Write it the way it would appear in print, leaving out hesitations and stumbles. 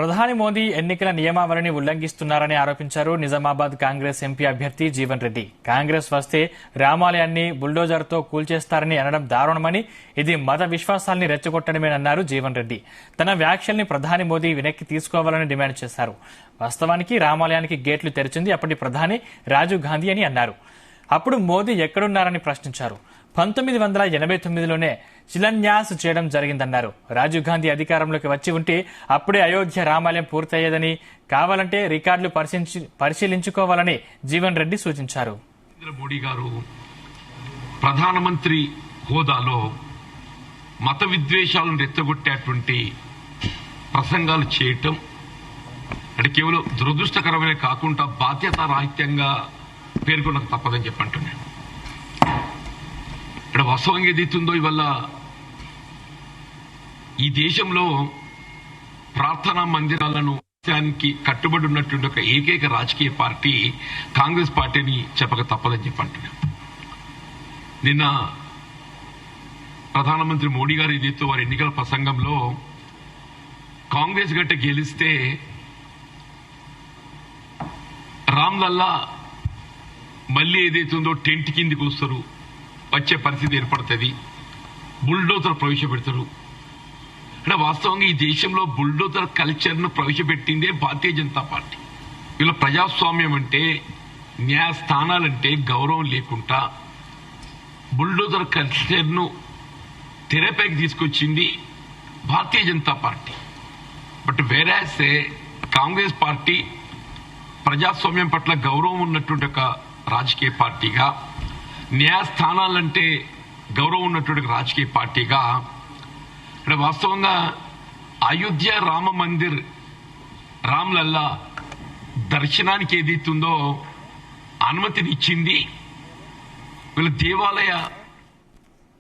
ప్రధాని మోదీ ఎన్నికల నియమావళిని ఉల్లంఘిస్తున్నారని ఆరోపించారు నిజామాబాద్ కాంగ్రెస్ ఎంపీ అభ్యర్థి జీవన్ రెడ్డి. కాంగ్రెస్ వస్తే రామాలయాన్ని బుల్డోజర్తో కూల్చేస్తారని అనడం దారుణమని, ఇది మత విశ్వాసాల్ని రెచ్చగొట్టడమేనన్నారు జీవన్ రెడ్డి. తన వ్యాఖ్యల్ని ప్రధాని మోదీ వెనక్కి తీసుకోవాలని డిమాండ్ చేశారు. వాస్తవానికి రామాలయానికి గేట్లు తెరిచింది అప్పటి ప్రధాని రాజీవ్ గాంధీ అని అన్నారు. అప్పుడు మోదీ ఎక్కడున్నారని ప్రశ్నించారు. 1989లోనే శిలాన్యాస్ చేయడం జరిగిందన్నారు. రాజీవ్ గాంధీ అధికారంలోకి వచ్చి ఉంటే అప్పుడే అయోధ్య రామాలయం పూర్తయ్యేదని, కావాలంటే రికార్డులు పరిశీలించుకోవాలని జీవన్ రెడ్డి సూచించారు. నరేంద్ర మోడీ గారు ప్రధానమంత్రి హోదాలో మత విద్వేషాలను రెచ్చగొట్టేటువంటి ప్రసంగాలు చేయటం అంటే కేవలం దురదృష్టకరమే కాకుండా బాధ్యతారాహిత్యంగా పేర్కొనక తప్పదని చెప్పంటున్నాను. ఇక్కడ వాస్తవంగా ఏదైతుందో ఇవల్ల ఈ దేశంలో ప్రార్థనా మందిరాలను కట్టుబడి ఉన్నటువంటి ఒక ఏకైక రాజకీయ పార్టీ కాంగ్రెస్ పార్టీని చెప్పక తప్పదని చెప్పంటున్నాను. నిన్న ప్రధానమంత్రి మోడీ గారు ఏదైతే వారి ఎన్నికల ప్రసంగంలో కాంగ్రెస్ గట్ట గెలిస్తే రామ్లల్లా మళ్లీ ఏదైతుందో టెంట్ కిందికి వస్తారు, వచ్చే పరిస్థితి ఏర్పడుతుంది, బుల్డోజర్ ప్రవేశపెడతారు. అంటే వాస్తవంగా ఈ దేశంలో బుల్డోజర్ కల్చర్ ను ప్రవేశపెట్టిందే భారతీయ జనతా పార్టీ. వీళ్ళ ప్రజాస్వామ్యం అంటే, న్యాయస్థానాలంటే గౌరవం లేకుండా బుల్డోజర్ కల్చర్ ను తెరపైకి తీసుకొచ్చింది Bharatiya Janata Party. But whereas Congress party ప్రజాస్వామ్యం పట్ల గౌరవం ఉన్నటువంటి ఒక రాజకీయ పార్టీగా, న్యాయస్థానాలంటే గౌరవం ఉన్నటువంటి రాజకీయ పార్టీగా అంటే వాస్తవంగా అయోధ్య రామ మందిర్ రామ్లల్లా దర్శనానికి ఏదైతుందో అనుమతినిచ్చింది వీళ్ళ దేవాలయ